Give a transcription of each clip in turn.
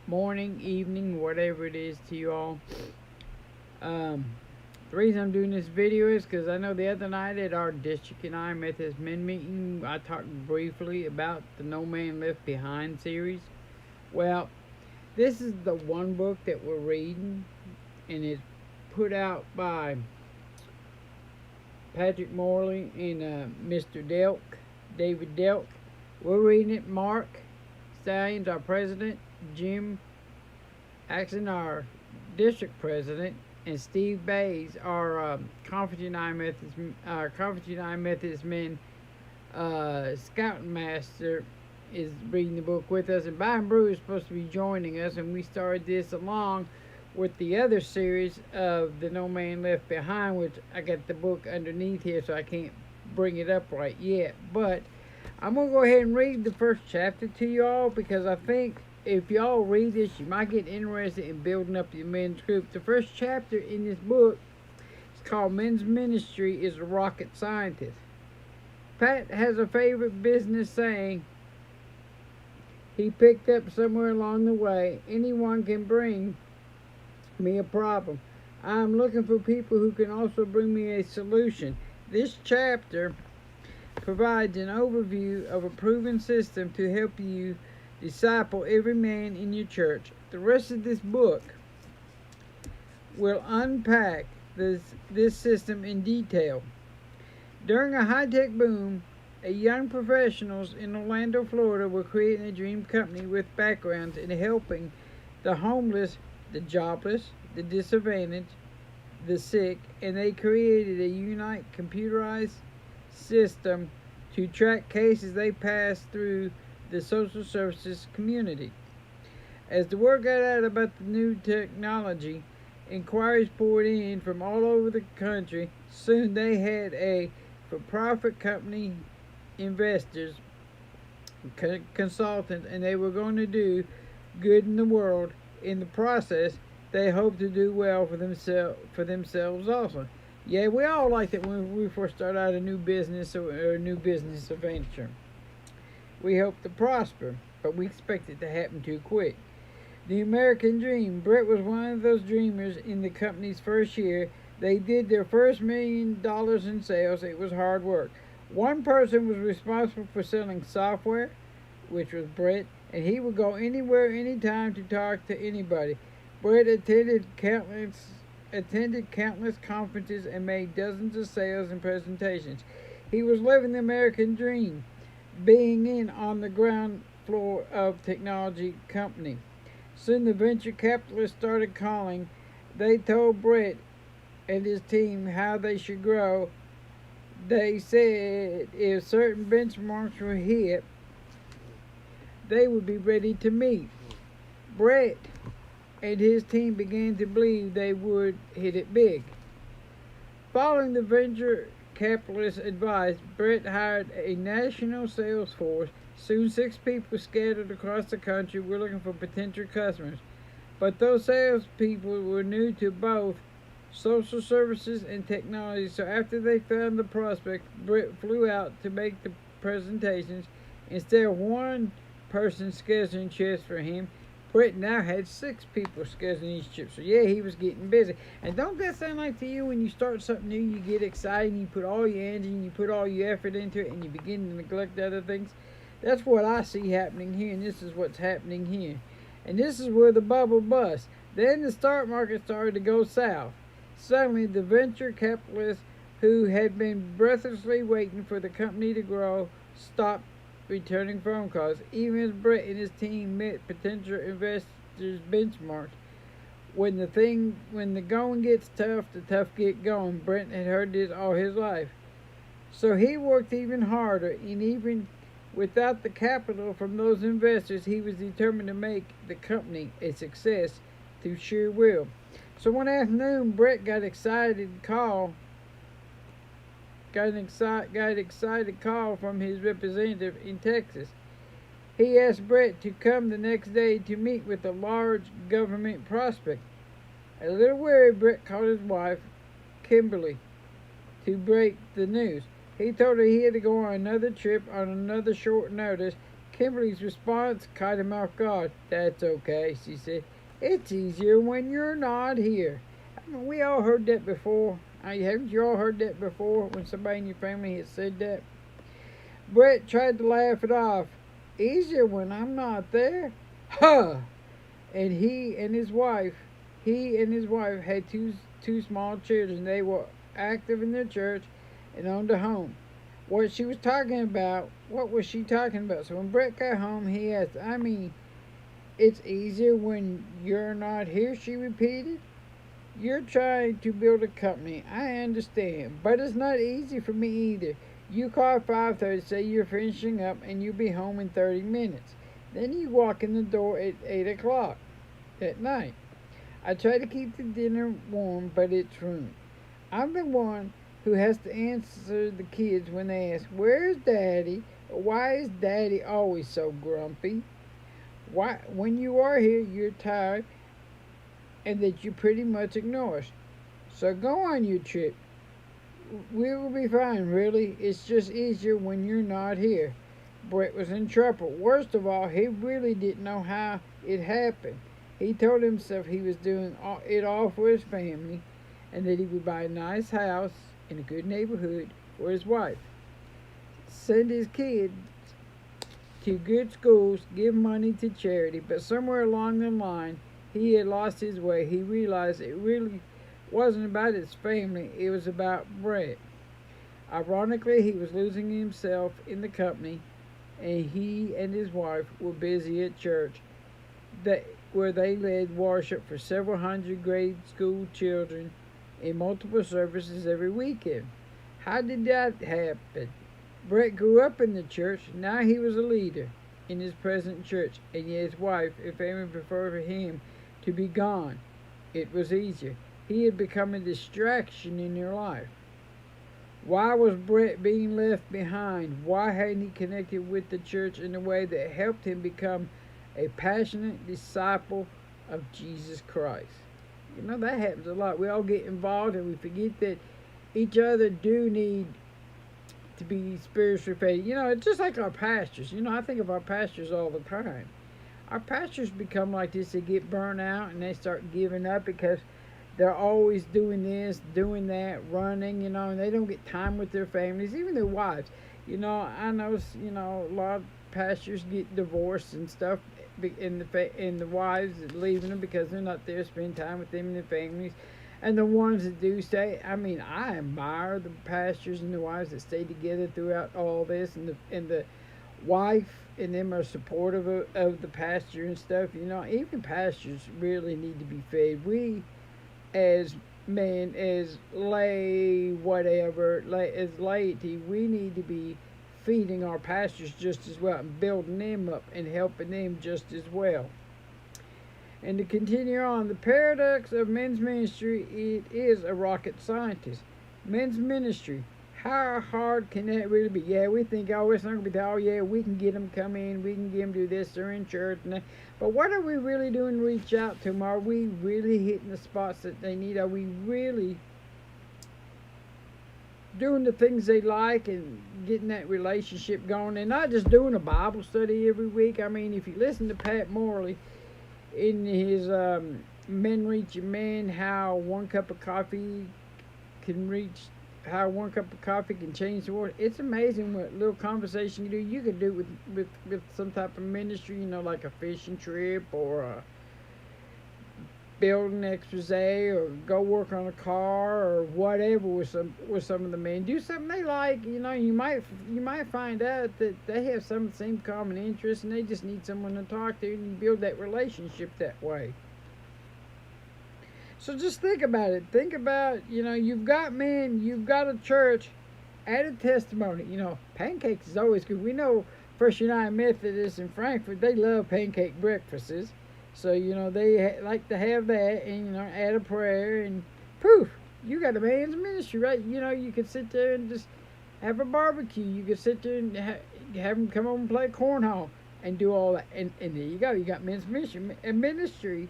morning, evening, whatever it is to you all. Um, the reason I'm doing this video is because I know the other night at our District and I Methodist Men meeting, I talked briefly about the No Man Left Behind series. Well, this is the one book that we're reading, and it's put out by Patrick Morley and Mr. Delk, David Delk. We're reading it. Mark Stallions, our president, Jim Axon, our district president, and Steve Bays, our Conference United Methodist Men Scouting Master, is reading the book with us. And Byron Brew is supposed to be joining us, and we started this along with the other series of the No Man Left Behind, which I got the book underneath here, so I can't bring it up right yet. But I'm going to go ahead and read the first chapter to y'all because I think if y'all read this, you might get interested in building up your men's group. The first chapter in this book is called Men's Ministry is a Rocket Scientist. Pat has a favorite business saying he picked up somewhere along the way. Anyone can bring me a problem. I'm looking for people who can also bring me a solution. This chapter provides an overview of a proven system to help you disciple every man in your church. The rest of this book will unpack this system in detail. During a high-tech boom, young professionals in Orlando, Florida were creating a dream company with backgrounds in helping the homeless, the jobless, the disadvantaged, the sick, and they created a unique computerized system to track cases they passed through the social services community. As the word got out about the new technology, inquiries poured in from all over the country. Soon they had a for-profit company, investors, consultants, and they were going to do good in the world. In the process, they hope to do well for themselves also. Yeah, we all like that when we first start out a new business or a new business venture. We hope to prosper, but we expect it to happen too quick. The American Dream. Brett was one of those dreamers in the company's first year. They did their first $1 million in sales. It was hard work. One person was responsible for selling software, which was Brett, and he would go anywhere, anytime to talk to anybody. Brett attended countless conferences and made dozens of sales and presentations. He was living the American dream, being in on the ground floor of technology company. Soon the venture capitalists started calling. They told Brett and his team how they should grow. They said if certain benchmarks were hit, they would be ready to meet. Brett and his team began to believe they would hit it big. Following the venture capitalist advice, Brett hired a national sales force. Soon 6 people scattered across the country were looking for potential customers. But those salespeople were new to both social services and technology, so after they found the prospect, Brett flew out to make the presentations. Instead of one person scheduling trips for him, Brett now had 6 people scheduling each trip. So yeah, he was getting busy. And don't that sound like to you when you start something new, you get excited, and you put all your energy, you put all your effort into it, and you begin to neglect other things? That's what I see happening here, and this is what's happening here. And this is where the bubble busts. Then the stock market started to go south. Suddenly, the venture capitalists who had been breathlessly waiting for the company to grow stopped returning phone calls. Even as Brett and his team met potential investors' benchmarks. When the going gets tough, the tough get going. Brett had heard this all his life. So he worked even harder, and even without the capital from those investors, he was determined to make the company a success through sheer will. So one afternoon, Brett got an excited call from his representative in Texas. He asked Brett to come the next day to meet with a large government prospect. A little worried, Brett called his wife, Kimberly, to break the news. He told her he had to go on another trip on another short notice. Kimberly's response caught him off guard. "That's okay," she said. "It's easier when you're not here." I mean, we all heard that before. Haven't you all heard that before when somebody in your family has said that? Brett tried to laugh it off. "Easier when I'm not there? Huh!" And he and his wife had two small children. They were active in their church and owned a home. What she was talking about, what was she talking about? So when Brett got home, he asked, "I mean, it's easier when you're not here," she repeated. "You're trying to build a company. I understand. But it's not easy for me either. You call at 5:30, say you're finishing up, and you'll be home in 30 minutes. Then you walk in the door at 8 o'clock at night. I try to keep the dinner warm, but it's ruined. I'm the one who has to answer the kids when they ask, 'Where's Daddy?' Or 'Why is Daddy always so grumpy?' Why, when you are here, you're tired and that you pretty much ignore us. So go on your trip. We will be fine, really. It's just easier when you're not here." Brett was in trouble. Worst of all, he really didn't know how it happened. He told himself he was doing it all for his family and that he would buy a nice house in a good neighborhood for his wife, send his kids to good schools, give money to charity. But somewhere along the line, he had lost his way. He realized it really wasn't about his family, it was about Brett. Ironically, he was losing himself in the company, and he and his wife were busy at church, where they led worship for several hundred grade school children in multiple services every weekend. How did that happen? Brett grew up in the church. Now he was a leader in his present church, and yet his wife and family preferred for him to be gone. It was easier. He had become a distraction in their life. Why was Brett being left behind? Why hadn't he connected with the church in a way that helped him become a passionate disciple of Jesus Christ? You know, that happens a lot. We all get involved and we forget that each other do need to be spiritually fed. You know, it's just like our pastors. You know, I think of our pastors all the time. Our pastors become like this. They get burnt out and they start giving up because they're always doing this, doing that, running, you know, and they don't get time with their families, even their wives. You know, I know, you know, a lot of pastors get divorced and stuff, and the wives leaving them because they're not there spending time with them and their families. And the ones that do stay, I mean, I admire the pastors and the wives that stay together throughout all this, and the wife and them are supportive of the pastor and stuff. You know, even pastors really need to be fed. We, as men, as as laity, we need to be feeding our pastors just as well and building them up and helping them just as well. And to continue on, the paradox of men's ministry, it is a rocket scientist. Men's ministry, how hard can that really be? Yeah, we think, oh, it's not going to be, oh, yeah, we can get them come in, we can get them do this, they're in church. And that. But what are we really doing to reach out to them? Are we really hitting the spots that they need? Are we really doing the things they like and getting that relationship going? And not just doing a Bible study every week. I mean, if you listen to Pat Morley in his Men Reaching Men, how one cup of coffee can change the world. It's amazing what little conversation you do. You could do with some type of ministry, you know, like a fishing trip or a building expose or go work on a car or whatever with some of the men. Do something they like. You know, you might find out that they have some of the same common interests and they just need someone to talk to and build that relationship that way. So just think about it. Think about, you know, you've got men, you've got a church, add a testimony. You know, pancakes is always good. We know First United Methodist in Frankfort, they love pancake breakfasts. So, you know, they like to have that and, you know, add a prayer and poof, you got a man's ministry, right? You know, you could sit there and just have a barbecue. You could sit there and have them come over and play cornhole and do all that. And there you go. You got men's ministry.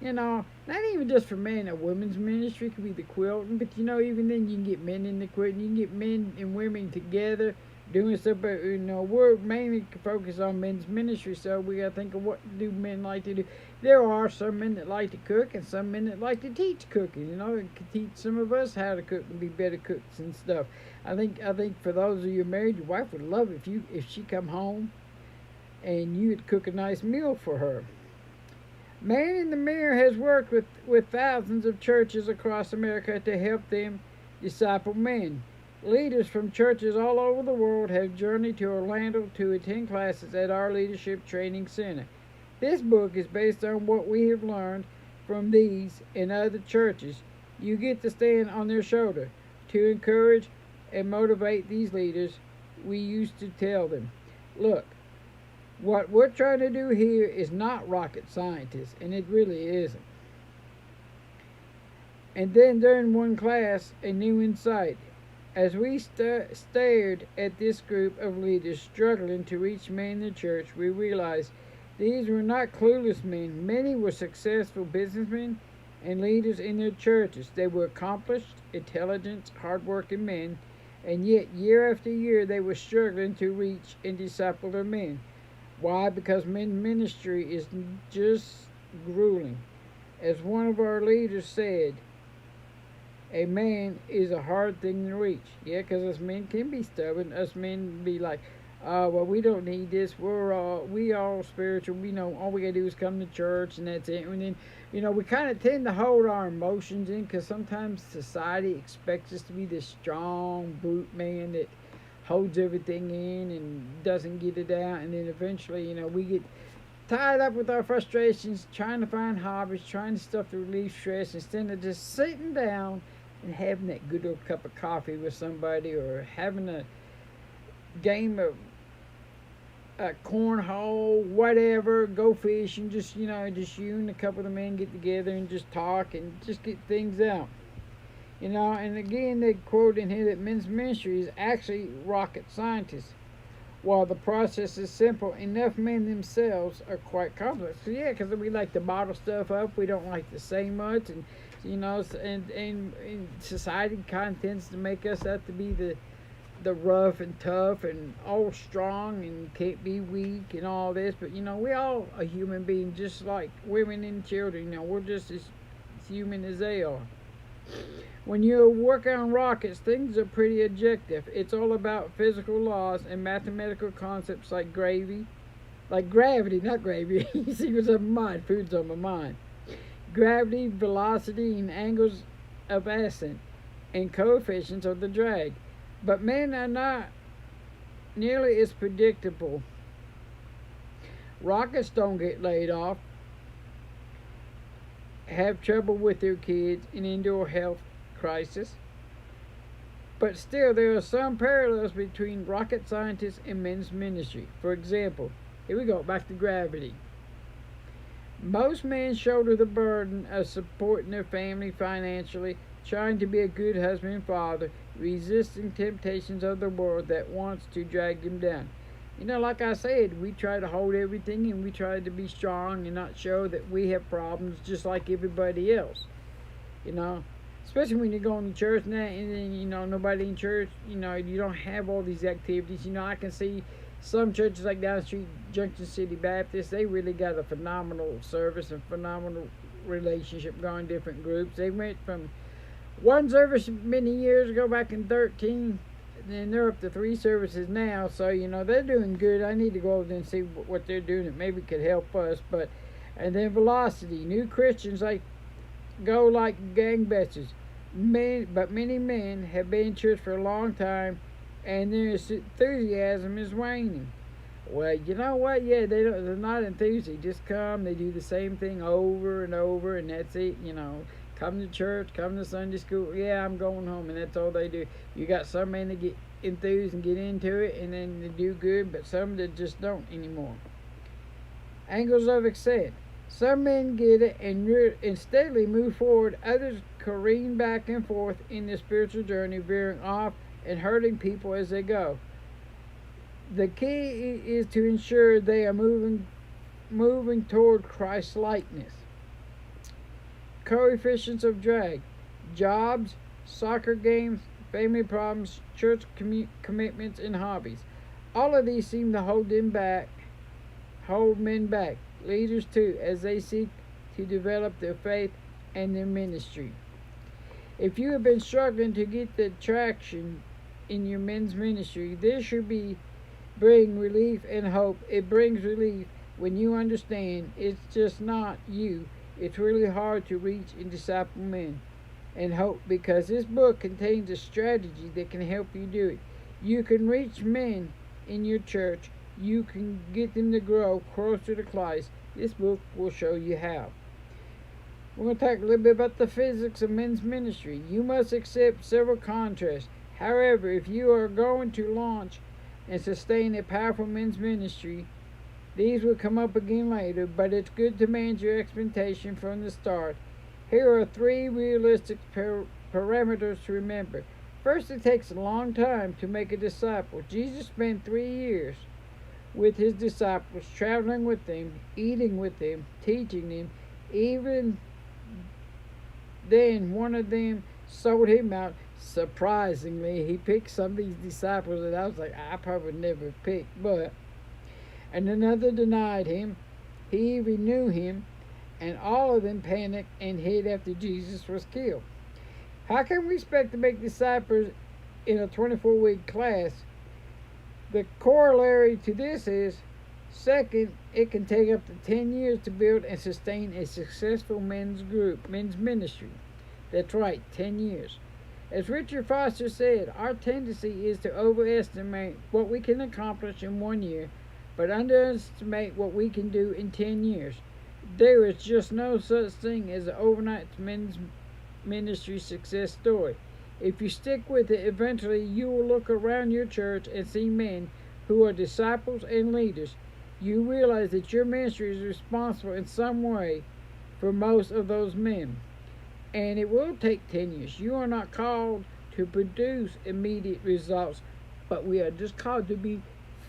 You know, not even just for men. A women's ministry could be the quilting, but you know, even then you can get men in the quilting. You can get men and women together doing stuff, but we're mainly focused on men's ministry, so we gotta think of what do men like to do. There are some men that like to cook, and some men that like to teach cooking. It could teach some of us how to cook and be better cooks and stuff. I think for those of you married, your wife would love if she come home and you'd cook a nice meal for her. Man in the Mirror has worked with thousands of churches across America to help them disciple men. Leaders from churches all over the world have journeyed to Orlando to attend classes at our Leadership Training Center. This book is based on what we have learned from these and other churches. You get to stand on their shoulder to encourage and motivate these leaders. We used to tell them, look, what we're trying to do here is not rocket scientists, and it really isn't. And then during one class, a new insight. As we stared at this group of leaders struggling to reach men in the church, we realized these were not clueless men. Many were successful businessmen and leaders in their churches. They were accomplished, intelligent, hardworking men, and yet year after year they were struggling to reach and disciple their men. Why? Because men's ministry is just grueling. As one of our leaders said, a man is a hard thing to reach. Yeah, because us men can be stubborn. Us men be like, well, we don't need this. We all spiritual. We know all we gotta do is come to church and that's it. And then, we kind of tend to hold our emotions in because sometimes society expects us to be this strong brute man that holds everything in and doesn't get it out. And then eventually, we get tied up with our frustrations, trying to find hobbies, trying to stuff to relieve stress instead of just sitting down and having that good old cup of coffee with somebody, or having a game of cornhole, whatever, go fishing, just you and a couple of the men get together and just talk and just get things out. And again, they quote in here that men's ministry is actually rocket scientists. While the process is simple, enough men themselves are quite complex. So yeah, because we like to bottle stuff up, we don't like to say much, and and society kind of tends to make us out to be the rough and tough and all strong and can't be weak and all this. But we all are human beings, just like women and children. We're just as human as they are. When you work on rockets, things are pretty objective. It's all about physical laws and mathematical concepts like gravity, not gravy. You see what's on my mind? Food's on my mind. Gravity, velocity, and angles of ascent, and coefficients of the drag. But men are not nearly as predictable. Rockets don't get laid off, have trouble with their kids, and endure health crisis. But still, there are some parallels between rocket scientists and men's ministry. For example, here we go, back to gravity. Most men shoulder the burden of supporting their family financially, trying to be a good husband and father, resisting temptations of the world that wants to drag them down. Like I said, we try to hold everything and we try to be strong and not show that we have problems just like everybody else. Especially when you're going to church and then, nobody in church, you don't have all these activities. I can see some churches like down the street, Junction City Baptist, they really got a phenomenal service and phenomenal relationship going, different groups. They went from one service many years ago, back in 13, and they're up to 3 services now. So, they're doing good. I need to go over there and see what they're doing that maybe could help us. And then Velocity, new Christians go like gangbusters. But many men have been in church for a long time, and their enthusiasm is waning. Well, you know what? Yeah, they're not enthusiastic. Just come, they do the same thing over and over, and that's it. Come to church, come to Sunday school. Yeah, I'm going home, and that's all they do. You got some men that get enthused and get into it, and then they do good, but some that just don't anymore. Angles of ascent. Some men get it and steadily move forward. Others careen back and forth in their spiritual journey, veering off and hurting people as they go. The key is to ensure they are moving toward Christ-likeness. Coefficients of drag. Jobs, soccer games, family problems, church commitments, and hobbies. All of these seem to hold men back, leaders too, as they seek to develop their faith and their ministry. If you have been struggling to get the traction in your men's ministry, this should bring relief and hope. It brings relief when you understand it's just not you. It's really hard to reach and disciple men. And hope, because this book contains a strategy that can help you do it. You can reach men in your church. You can get them to grow closer to Christ. This book will show you how. We're going to talk a little bit about the physics of men's ministry. You must accept several contrasts. However, if you are going to launch and sustain a powerful men's ministry, these will come up again later, but it's good to manage your expectation from the start. Here are 3 realistic parameters to remember. First, it takes a long time to make a disciple. Jesus spent 3 years with his disciples, traveling with them, eating with them, teaching them. Even then, one of them sold him out. Surprisingly, he picked some of these disciples that I was like, I probably never picked, and another denied him. He even knew him, and all of them panicked and hid after Jesus was killed. How can we expect to make disciples in a 24-week class? The corollary to this is, second, it can take up to 10 years to build and sustain a successful men's ministry. That's right, 10 years. As Richard Foster said, our tendency is to overestimate what we can accomplish in 1 year, but underestimate what we can do in 10 years. There is just no such thing as an overnight men's ministry success story. If you stick with it, eventually you will look around your church and see men who are disciples and leaders. You realize that your ministry is responsible in some way for most of those men. And it will take 10 years. You are not called to produce immediate results, but we are just called to be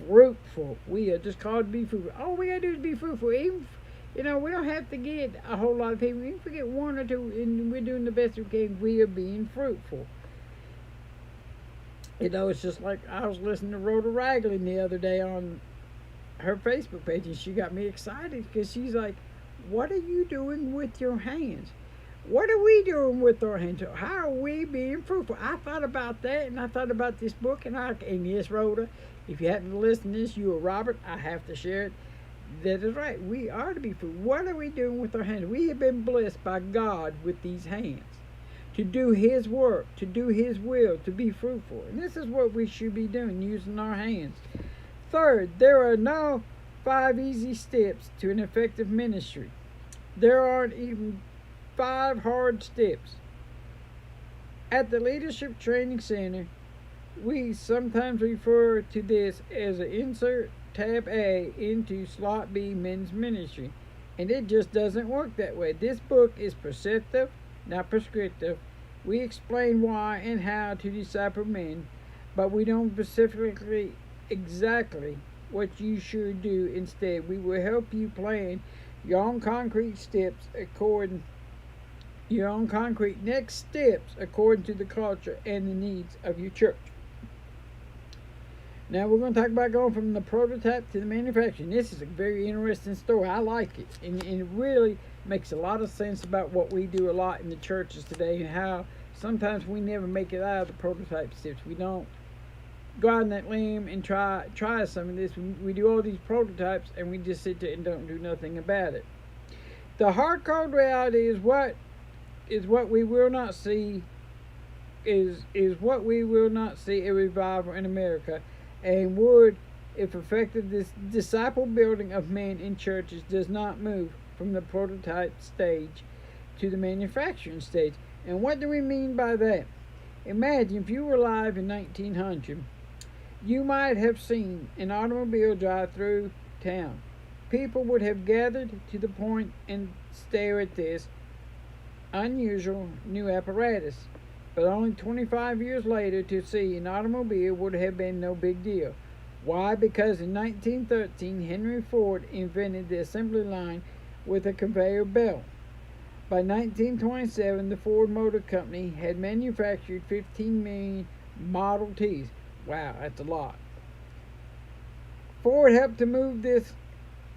fruitful. We are just called to be fruitful. All we got to do is be fruitful. Even, we don't have to get a whole lot of people. Even if we get 1 or 2 and we're doing the best we can, we are being fruitful. It's just like I was listening to Rhoda Ragland the other day on her Facebook page, and she got me excited because she's like, what are you doing with your hands? What are we doing with our hands? How are we being fruitful? I thought about that, and I thought about this book, and yes, Rhoda, if you happen to listen to this, you or Robert, I have to share it. That is right. We are to be fruitful. What are we doing with our hands? We have been blessed by God with these hands to do his work, to do his will, to be fruitful. And this is what we should be doing, using our hands. Third, there are no 5 easy steps to an effective ministry. There aren't even 5 hard steps. At the Leadership Training Center, we sometimes refer to this as an insert tab A into slot B men's ministry, and it just doesn't work that way. This book is perceptive, not prescriptive. We explain why and how to disciple men, but we don't specifically exactly what you should do. Instead, we will help you plan your own concrete next steps according to the culture and the needs of your church. Now we're going to talk about going from the prototype to the manufacturing. This is a very interesting story. I like it, and it really makes a lot of sense about what we do a lot in the churches today, and how sometimes we never make it out of the prototype steps. We don't go out on that limb and try some of this. We do all these prototypes, and we just sit there and don't do nothing about it. The hard-cold reality is what we will not see is what we will not see a revival in America, and would, if effective, this disciple building of men in churches does not move from the prototype stage to the manufacturing stage. And what do we mean by that? Imagine if you were alive in 1900, you might have seen an automobile drive through town. People would have gathered to the point and stare at this unusual new apparatus. But only 25 years later, to see an automobile would have been no big deal. Why? Because in 1913, Henry Ford invented the assembly line with a conveyor belt. By 1927, the Ford Motor Company had manufactured 15 million Model Ts. Wow, that's a lot. Ford helped to move this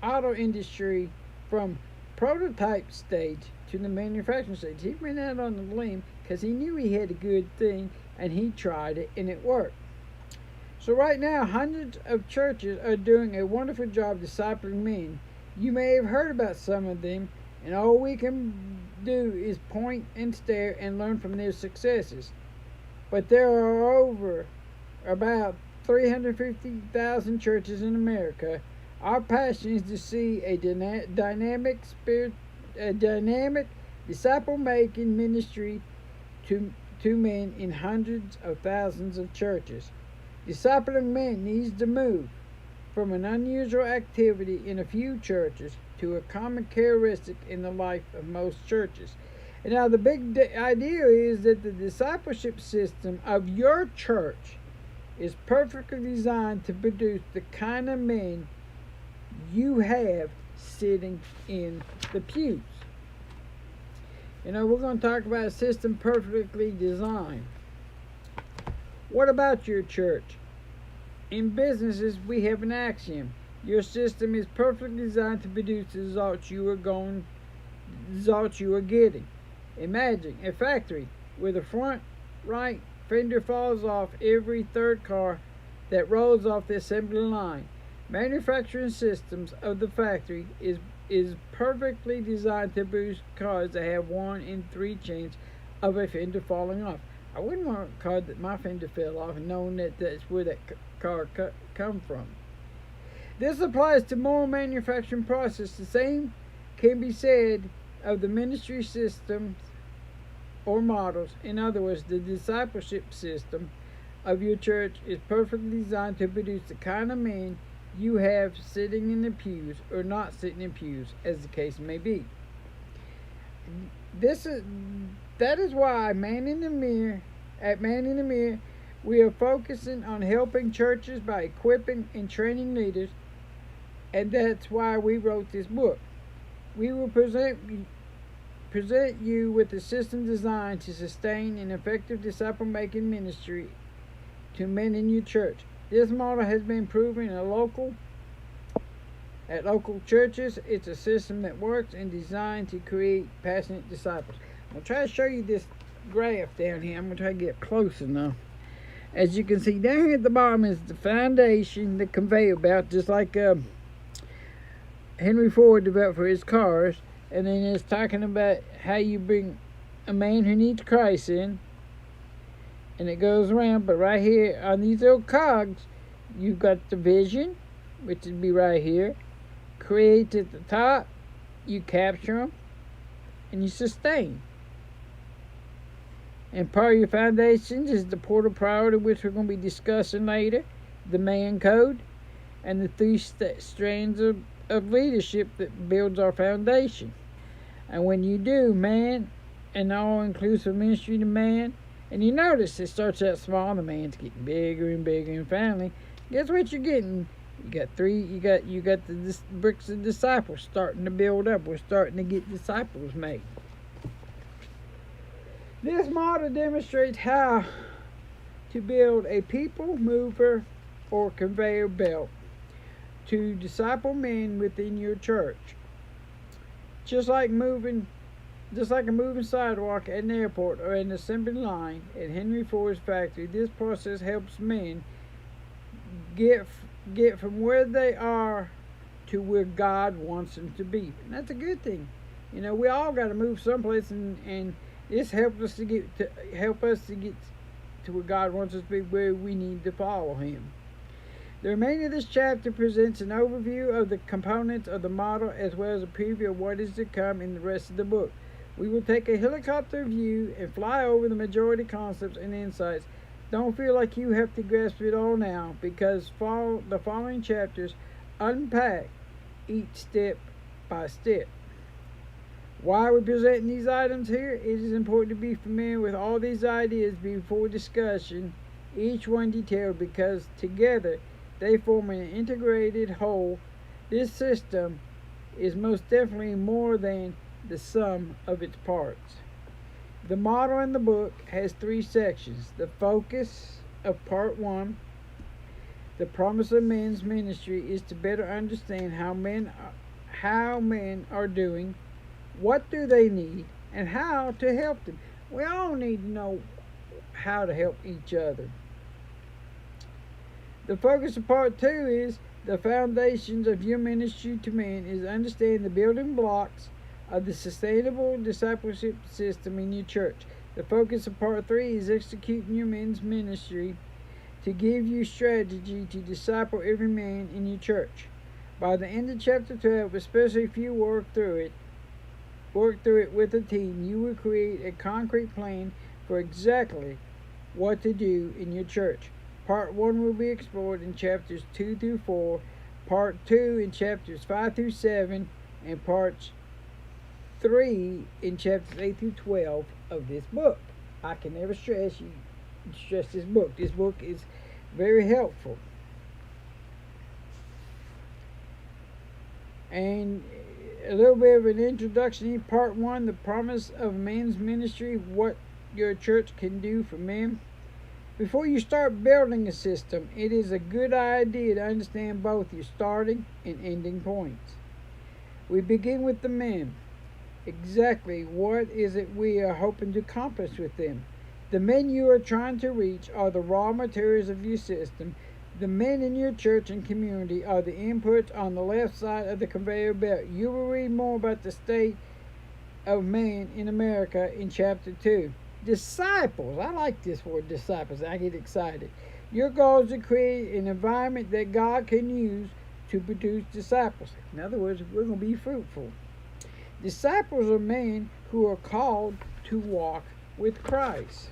auto industry from prototype stage to the manufacturing stage. He went out on the limb because he knew he had a good thing and he tried it and it worked. So right now, hundreds of churches are doing a wonderful job discipling men. You may have heard about some of them, and all we can do is point and stare and learn from their successes. But there are over about 350,000 churches in America. Our passion is to see a dynamic disciple-making ministry to men in hundreds of thousands of churches. Discipling men needs to move from an unusual activity in a few churches to a common characteristic in the life of most churches. And now the big idea is that the discipleship system of your church is perfectly designed to produce the kind of men you have sitting in the pews. We're going to talk about a system perfectly designed. What about your church? In businesses, we have an axiom. Your system is perfectly designed to produce the results you are getting. Imagine a factory where the front right fender falls off every third car that rolls off the assembly line. Manufacturing systems of the factory is perfectly designed to produce cars that have 1 in 3 chance of a fender falling off. I wouldn't want a car that my fender fell off and knowing that that's where that car come from. This applies to more manufacturing process. The same can be said of the ministry systems or models. In other words, the discipleship system of your church is perfectly designed to produce the kind of men you have sitting in the pews or not sitting in pews, as the case may be. That is why at Man in the Mirror, we are focusing on helping churches by equipping and training leaders, and that's why we wrote this book. We will present you with a system designed to sustain an effective disciple-making ministry to men in your church. This model has been proven at local churches. It's a system that works and designed to create passionate disciples. I'll try to show you this graph down here. I'm going to try to get close enough. As you can see down here at the bottom is the foundation, the conveyor belt, just like Henry Ford developed for his cars. And then it's talking about how you bring a man who needs Christ in. And it goes around, but right here on these little cogs, you've got the vision, which would be right here. Create at the top, you capture them, and you sustain. And part of your foundations is the portal priority, which we're going to be discussing later, the man code, and the 3 strands of leadership that builds our foundation. And when you do man and all-inclusive ministry to man, and you notice it starts out small, the man's getting bigger and bigger, and finally, guess what you're getting? You got the bricks of disciples starting to build up. We're starting to get disciples made. This model demonstrates how to build a people mover or conveyor belt to disciple men within your church. Just like a moving sidewalk at an airport or an assembly line at Henry Ford's factory, this process helps men get from where they are to where God wants them to be. And that's a good thing. We all got to move someplace, and this helps us to get to where God wants us to be, where we need to follow Him. The remainder of this chapter presents an overview of the components of the model as well as a preview of what is to come in the rest of the book. We will take a helicopter view and fly over the majority concepts and insights. Don't feel like you have to grasp it all now, because the following chapters unpack each step by step. Why are we presenting these items here? It is important to be familiar with all these ideas before discussion, each one detailed, because together they form an integrated whole. This system is most definitely more than the sum of its parts. The model in the book has three sections. The focus of part one, the promise of men's ministry, is to better understand how men are doing, what do they need, and how to help them. We all need to know how to help each other. The focus of part two is the foundations of your ministry to men is understand the building blocks of the sustainable discipleship system in your church. The focus of part three is executing your men's ministry to give you strategy to disciple every man in your church. By the end of chapter 12, especially if you work through it with a team, you will create a concrete plan for exactly what to do in your church. Part 1 will be explored in chapters 2 through 4, Part 2 in chapters 5 through 7, and Part 3 in chapters 8 through 12 of this book. I can never stress this book. This book is very helpful. And a little bit of an introduction in part 1, the promise of men's ministry, what your church can do for men. Before you start building a system, it is a good idea to understand both your starting and ending points. We begin with the men. Exactly what is it we are hoping to accomplish with them? The men you are trying to reach are the raw materials of your system. The men in your church and community are the inputs on the left side of the conveyor belt. You will read more about the state of man in America in chapter 2. Disciples. I like this word, disciples. I get excited. Your goal is to create an environment that God can use to produce disciples. In other words, we're going to be fruitful. Disciples are men who are called to walk with Christ,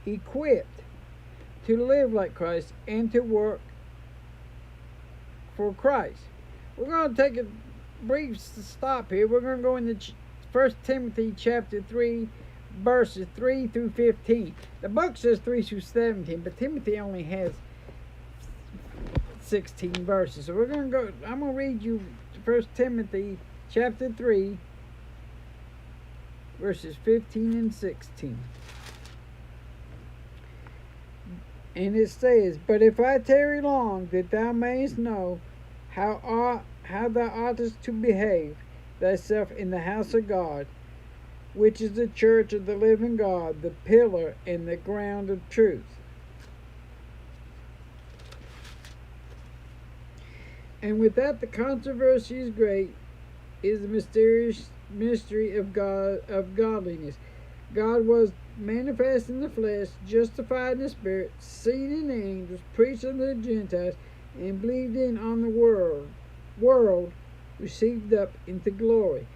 equipped to live like Christ and to work for Christ. We're going to take a brief stop here. We're going to go into 1 Timothy chapter 3, verses 3 through 15. The book says 3 through 17, but Timothy only has 16 verses. So I'm going to read you 1 Timothy chapter 3, verses 15 and 16. And it says, But if I tarry long, that thou mayest know how thou oughtest to behave thyself in the house of God, which is the church of the living God, the pillar and the ground of truth. And without the controversy is great, is the mysterious mystery of godliness. God was manifest in the flesh, justified in the spirit, seen in the angels, preached unto the Gentiles, and believed in on the world, received up into glory.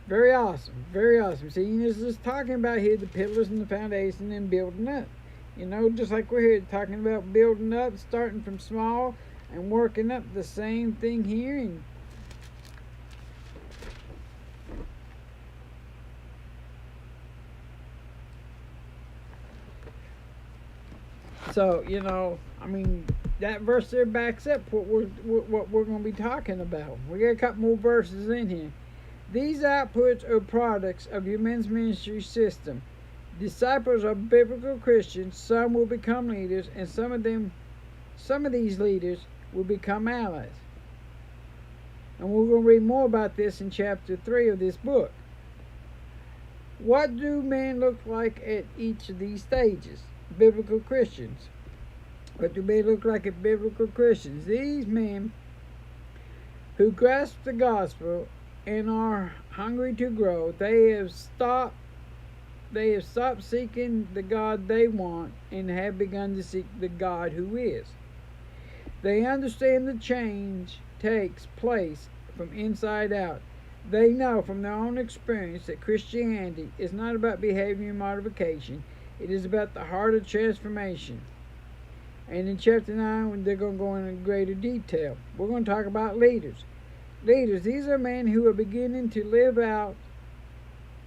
Very awesome, very awesome. See, this is talking about here the pillars and the foundation and building up. You know, just like we're here talking about building up, starting from small and working up, the same thing here. And so, you know, I mean, that verse there backs up what we're going to be talking about. We got a couple more verses in here. These outputs are products of your men's ministry system. Disciples are biblical Christians. Some will become leaders, and some of these leaders will become allies. And we're going to read more about this in chapter 3 of this book. What do men look like at each of these stages? Biblical Christians. What do men look like at biblical Christians? These men who grasp the gospel and are hungry to grow, they have stopped seeking the God they want and have begun to seek the God who is. They understand the change takes place from inside out. They know from their own experience that Christianity is not about behavior modification. It is about the heart of transformation. And in chapter 9, they're going to go into greater detail. We're going to talk about leaders. Leaders, these are men who are beginning to live out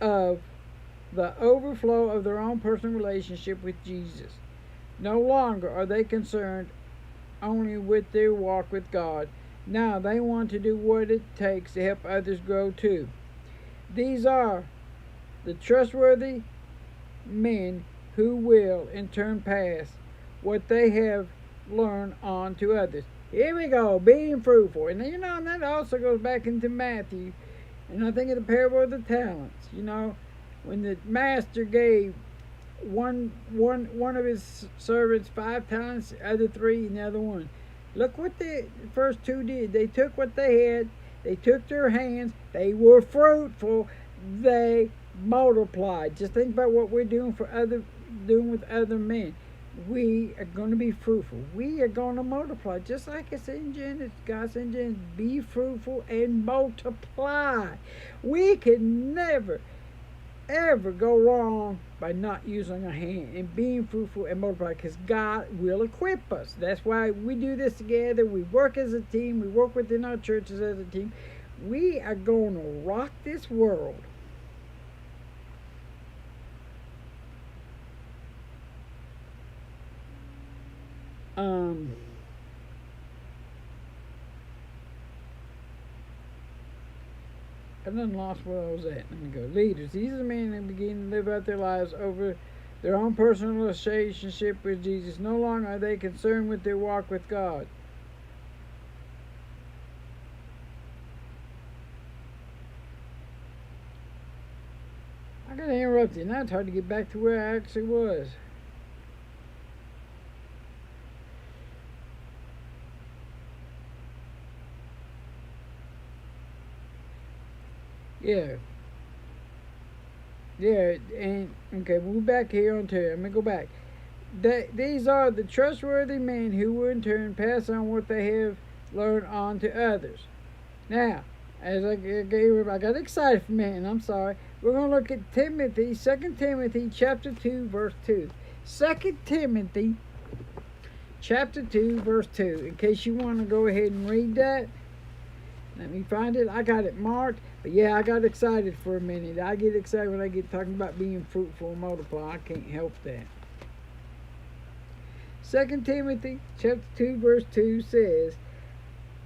of the overflow of their own personal relationship with Jesus. No longer are they concerned only with their walk with God. Now they want to do what it takes to help others grow too. These are the trustworthy men who will in turn pass what they have learned on to others. Here we go, being fruitful. And and that also goes back into Matthew. And I think of the parable of the talents. When the master gave one of his servants 5 talents, the other three, and the other one. Look what the first two did. They took what they had, they took their hands, they were fruitful, they multiplied. Just think about what we're doing with other men. We are going to be fruitful. We are going to multiply. Just like it's in Genesis, God said in Genesis, be fruitful and multiply. We can never, ever go wrong by not using our hand and being fruitful and multiply, because God will equip us. That's why we do this together. We work as a team. We work within our churches as a team. We are going to rock this world. I done lost where I was at. Let me go. Leaders. These are the men that begin to live out their lives over their own personal relationship with Jesus. No longer are they concerned with their walk with God. I got to interrupt you. Now it's hard to get back to where I actually was. Yeah. Yeah, and okay, we're back here on to. Let me go back. These are the trustworthy men who will in turn pass on what they have learned on to others. Now, as I got excited for a minute, and I'm sorry. We're going to look at Timothy, 2 Timothy chapter 2, verse 2. 2 Timothy chapter 2, verse 2. In case you want to go ahead and read that. Let me find it. I got it marked. But yeah, I got excited for a minute. I get excited when I get talking about being fruitful and multiply. I can't help that. 2 Timothy chapter 2, verse 2 says,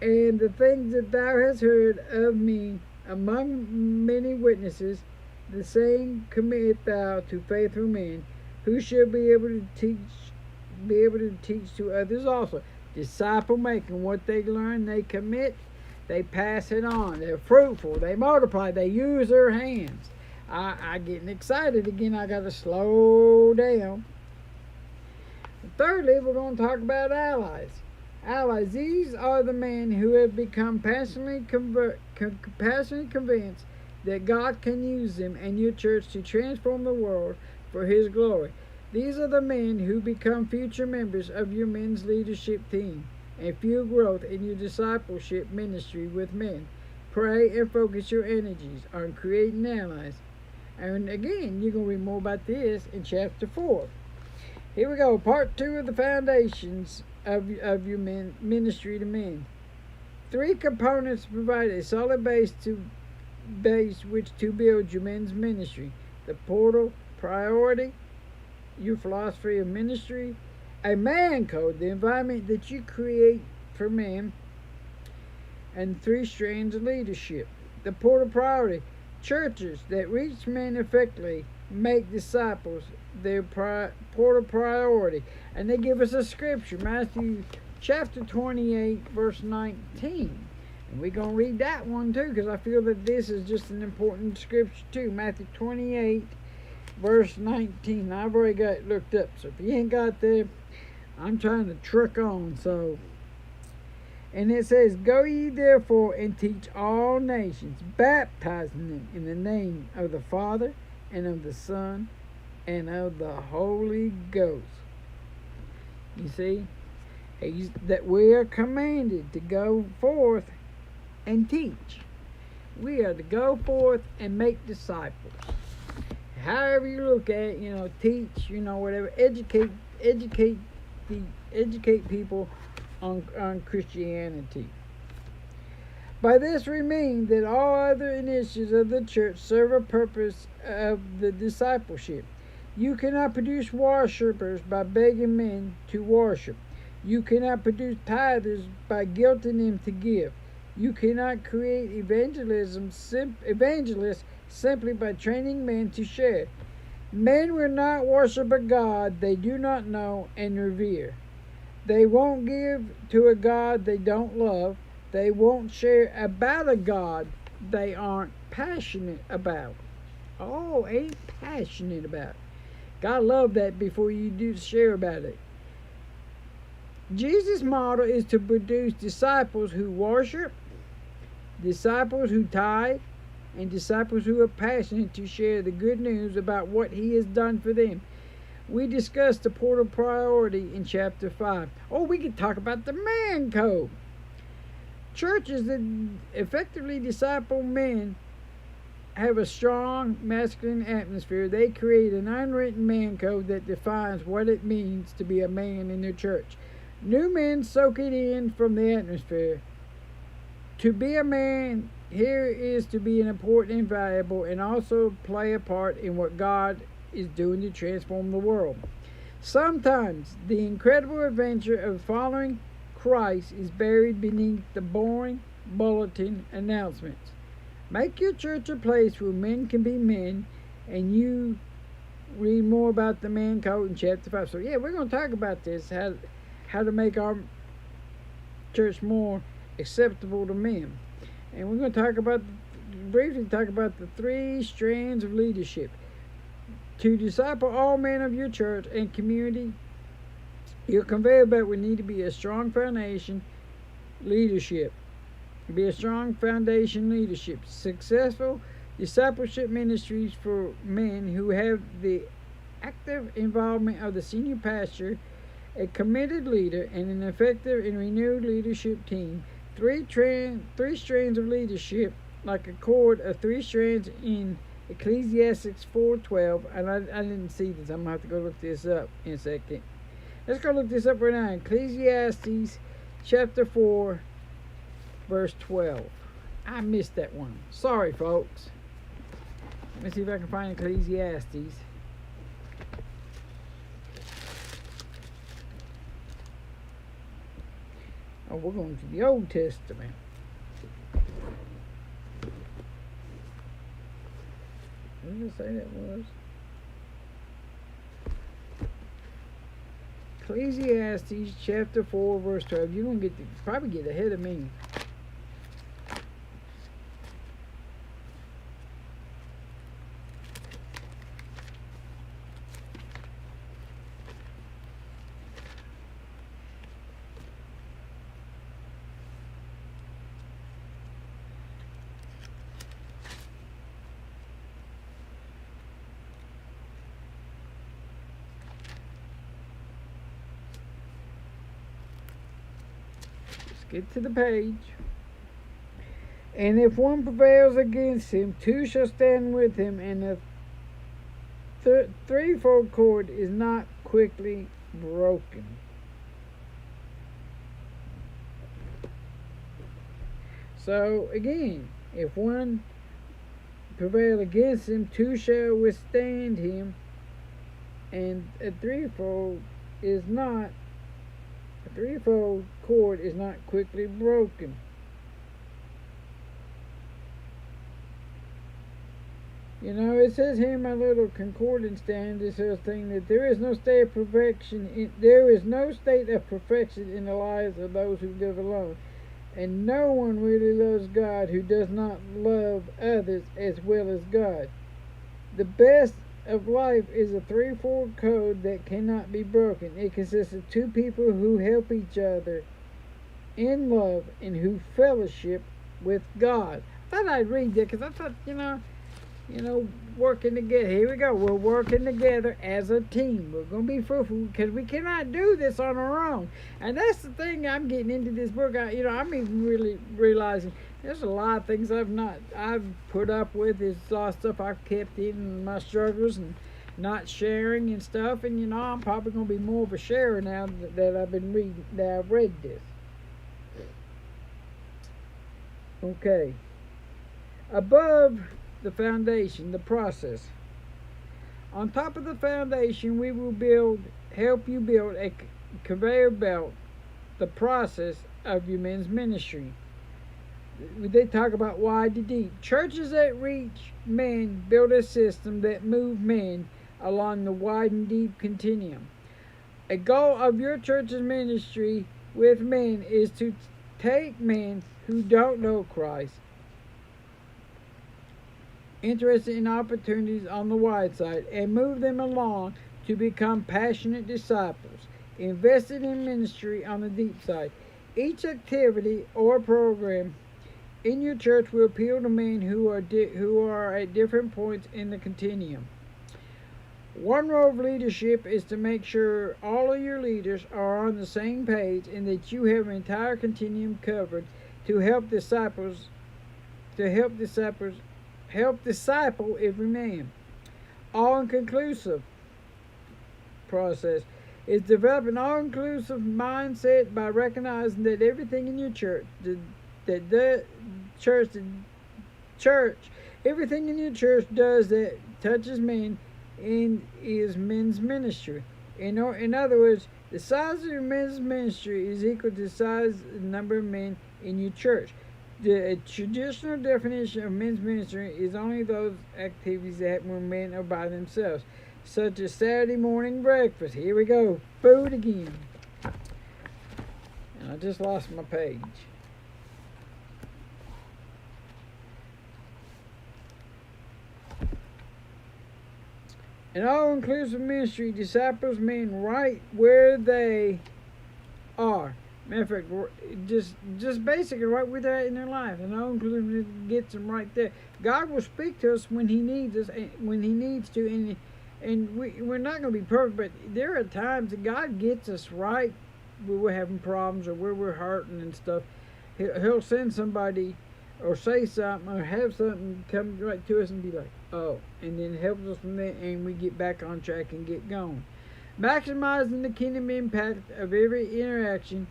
"And the things that thou hast heard of me among many witnesses, the same commit thou to faithful men, who shall be able to teach to others also." Disciple making, what they learn, they commit. They pass it on. They're fruitful. They multiply. They use their hands. I getting excited again. I got to slow down. Thirdly, we're going to talk about allies. Allies. These are the men who have become passionately convinced that God can use them and your church to transform the world for His glory. These are the men who become future members of your men's leadership team and fuel growth in your discipleship ministry with men. Pray and focus your energies on creating allies. And again, you're going to read more about this in chapter 4. Here we go, part 2 of the foundations of your ministry to men. 3 components provide a solid base which to build your men's ministry. The portal priority, your philosophy of ministry, a man code, the environment that you create for men, and 3 strands of leadership. The portal priority, churches that reach men effectively make disciples their portal priority. And they give us a scripture, Matthew chapter 28, verse 19. And we're going to read that one too, because I feel that this is just an important scripture too. Matthew 28, verse 19. I've already got it looked up, so if you ain't got there, I'm trying to truck on. And it says, "Go ye therefore and teach all nations, baptizing them in the name of the Father and of the Son and of the Holy Ghost." You see, that we are commanded to go forth and teach. We are to go forth and make disciples. However you look at it, teach, whatever, educate people on Christianity. By this we mean that all other initiatives of the church serve a purpose of the discipleship. You cannot produce worshipers by begging men to worship. You cannot produce tithers by guilting them to give. You cannot create evangelists simply by training men to share. Men will not worship a God they do not know and revere. They won't give to a God they don't love. They won't share about a God they aren't passionate about. Oh, ain't passionate about. Gotta love that before you do share about it. Jesus' model is to produce disciples who worship, disciples who tithe, and disciples who are passionate to share the good news about what He has done for them. We discussed the portal priority in chapter 5. Oh, we could talk about the man code. Churches that effectively disciple men have a strong masculine atmosphere. They create an unwritten man code that defines what it means to be a man in their church. New men soak it in from the atmosphere. To be a man here is to be an important and valuable and also play a part in what God is doing to transform the world. Sometimes the incredible adventure of following Christ is buried beneath the boring bulletin announcements. Make your church a place where men can be men, and you read more about the man code in chapter 5. So yeah, we're going to talk about this, how to make our church more acceptable to men. And we're going to briefly talk about the 3 strands of leadership. To disciple all men of your church and community, your conveyor belt will need to be a strong foundation leadership. Be a strong foundation leadership. Successful discipleship ministries for men who have the active involvement of the senior pastor, a committed leader, and an effective and renewed leadership team. 3 strands of leadership, like a cord of 3 strands in Ecclesiastes 4:12, and I didn't see this. I'm going to have to go look this up in a second. Let's go look this up right now. Ecclesiastes chapter 4, verse 12. I missed that one. Sorry, folks. Let me see if I can find Ecclesiastes. Oh, we're going to the Old Testament. What did I say that was? Ecclesiastes chapter 4, verse 12. You're going to probably get ahead of me. Get to the page. And if one prevails against him, 2 shall stand with him, and the threefold cord is not quickly broken. So again, if one prevail against him, 2 shall withstand him, and a threefold cord is not quickly broken. You know, it says here in my little concordance stand, this whole thing, that there is no state of perfection in the lives of those who live alone. And no one really loves God who does not love others as well as God. The best of life is a threefold code that cannot be broken. It consists of 2 people who help each other in love and who fellowship with God. I thought I'd read that because I thought, working together. Here we go. We're working together as a team. We're going to be fruitful because we cannot do this on our own. And that's the thing I'm getting into this book. I'm even really realizing there's a lot of things I've put up with. There's a lot of stuff I've kept in my struggles and not sharing and stuff. And, I'm probably going to be more of a sharer now that I've read this. Okay. Above the foundation, the process. On top of the foundation, we will help you build a conveyor belt, the process of your men's ministry. They talk about wide to deep. Churches that reach men build a system that move men along the wide and deep continuum. A goal of your church's ministry with men is to take men who don't know Christ, interested in opportunities on the wide side, and move them along to become passionate disciples, invested in ministry on the deep side. Each activity or program in your church will appeal to men who are at different points in the continuum. One role of leadership is to make sure all of your leaders are on the same page and that you have an entire continuum covered to help disciple every man. All-inclusive process is develop an all-inclusive mindset by recognizing that everything in your church, everything in your church does that touches men and is men's ministry. In other words, the size of your men's ministry is equal to the size of the number of men in your church. The traditional definition of men's ministry is only those activities that happen when men are by themselves, such as Saturday morning breakfast. Here we go, food again. And I just lost my page. An all-inclusive ministry disciples men right where they are. Matter of fact, just basically right where they're at in their life. An all-inclusive gets them right there. God will speak to us when He needs us, when He needs to, and we're not going to be perfect, but there are times that God gets us right where we're having problems or where we're hurting and stuff. He'll send somebody or say something or have something come right to us and be like, oh, and then helps us from there and we get back on track and get going. Maximizing the kingdom impact of every interaction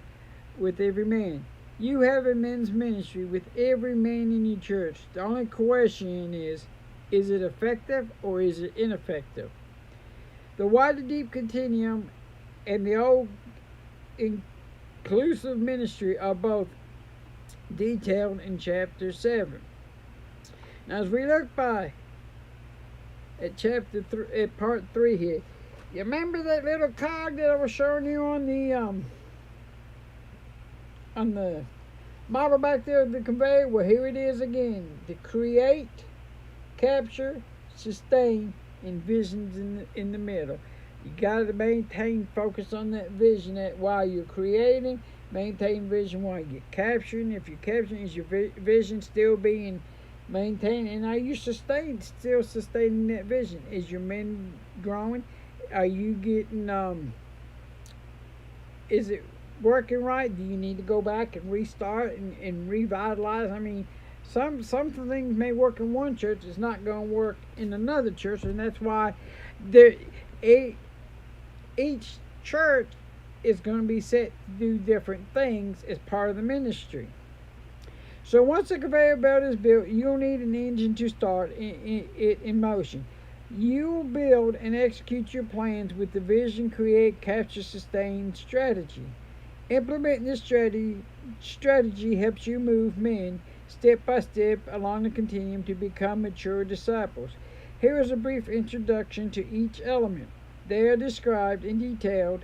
with every man. You have a men's ministry with every man in your church. The only question is it effective or is it ineffective? The wide to deep continuum and the old inclusive ministry are both detailed in chapter 7. Now as we look by at at part 3 here, you remember that little cog that I was showing you on the model back there of the conveyor? Well, here it is again. To create, capture, sustain, and visions in the middle. You got to maintain focus on that vision that while you're creating, maintain vision while you're capturing. If you're capturing, is your vision still being maintained? And are you still sustaining that vision? Is your men growing? Are you getting, is it working right? Do you need to go back and restart and revitalize? I mean, some things may work in one church, it's not going to work in another church, and that's why each church is going to be set to do different things as part of the ministry. So once the conveyor belt is built, you'll need an engine to start it in motion. You'll build and execute your plans with the vision, create, capture, sustain strategy. Implementing this strategy helps you move men step by step along the continuum to become mature disciples. Here is a brief introduction to each element. They are described in detail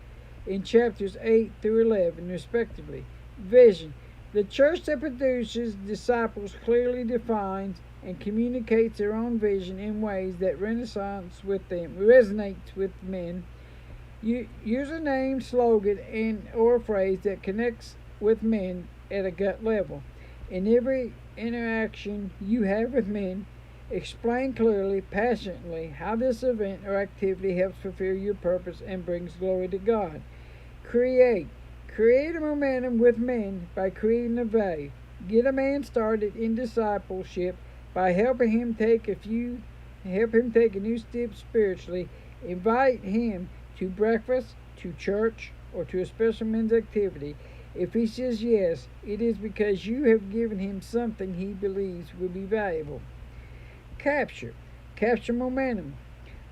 in chapters 8 through 11, respectively. Vision. The church that produces disciples clearly defines and communicates their own vision in ways that resonates with men. Use a name, slogan, and or phrase that connects with men at a gut level. In every interaction you have with men, explain clearly, passionately how this event or activity helps fulfill your purpose and brings glory to God. Create a momentum with men by creating a value. Get a man started in discipleship by helping him take a new step spiritually. Invite him to breakfast, to church, or to a special men's activity. If he says yes, it is because you have given him something he believes will be valuable. Capture momentum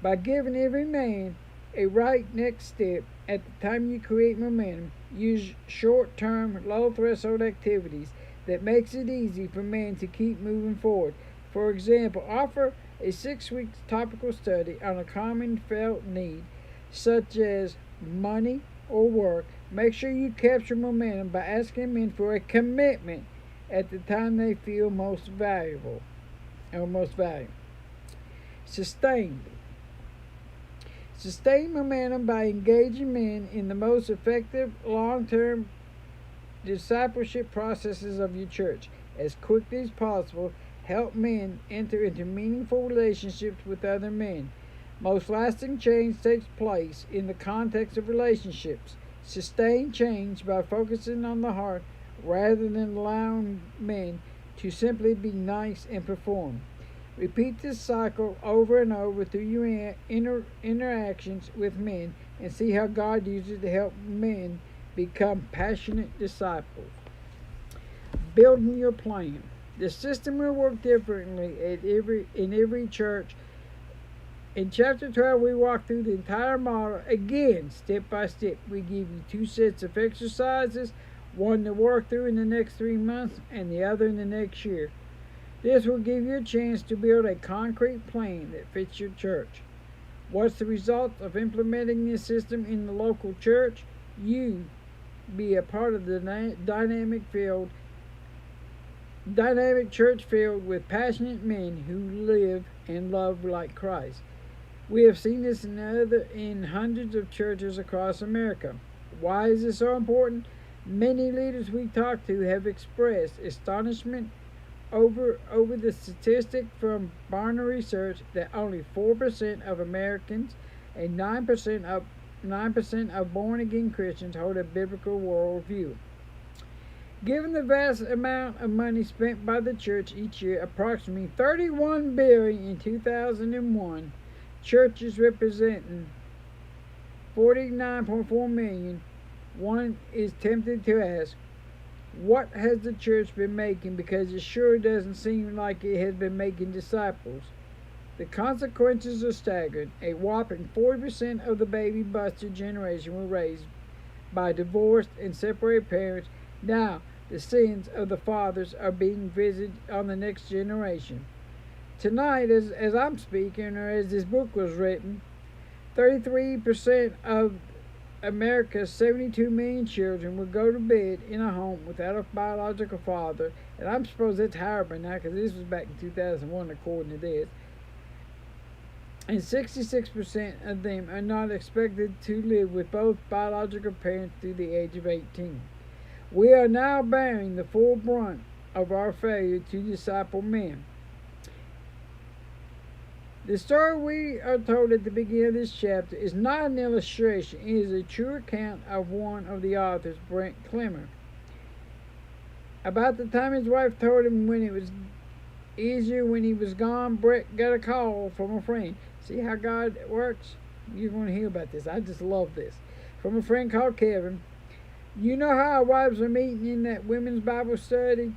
by giving every man a right next step. At the time you create momentum, use short-term, low-threshold activities that makes it easy for men to keep moving forward. For example, offer a 6 week topical study on a common felt need, such as money or work. Make sure you capture momentum by asking men for a commitment at the time they feel most valuable or most valuable. Sustain. Sustain momentum by engaging men in the most effective long-term discipleship processes of your church. As quickly as possible, help men enter into meaningful relationships with other men. Most lasting change takes place in the context of relationships. Sustain change by focusing on the heart rather than allowing men to simply be nice and perform. Repeat this cycle over and over through your interactions with men and see how God uses it to help men become passionate disciples. Building your plan. The system will work differently in every church. In chapter 12, we walk through the entire model again, step by step. We give you 2 sets of exercises, one to work through in the next 3 months and the other in the next year. This will give you a chance to build a concrete plan that fits your church. What's the result of implementing this system in the local church? You be a part of the dynamic church filled with passionate men who live and love like Christ. We have seen this in hundreds of churches across America. Why is this so important? Many leaders we talk to have expressed astonishment over the statistic from Barna Research that only 4% of Americans and 9% of born-again Christians hold a biblical worldview. Given the vast amount of money spent by the church each year, approximately $31 billion in 2001, churches representing 49.4 million, one is tempted to ask, what has the church been making? Because it sure doesn't seem like it has been making disciples. The consequences are staggering. A whopping 40% of the baby buster generation were raised by divorced and separated parents. Now, the sins of the fathers are being visited on the next generation. Tonight, as I'm speaking, or as this book was written, 33% of America's 72 million children will go to bed in a home without a biological father, and I'm supposed that's higher by now because this was back in 2001 according to this. And 66% of them are not expected to live with both biological parents through the age of 18. We are now bearing the full brunt of our failure to disciple men. The story we are told at the beginning of this chapter is not an illustration. It is a true account of one of the authors, Brent Clemmer. About the time his wife told him when it was easier when he was gone, Brett got a call from a friend. See how God works? You're going to hear about this. I just love this. From a friend called Kevin. You know how our wives are meeting in that women's Bible study?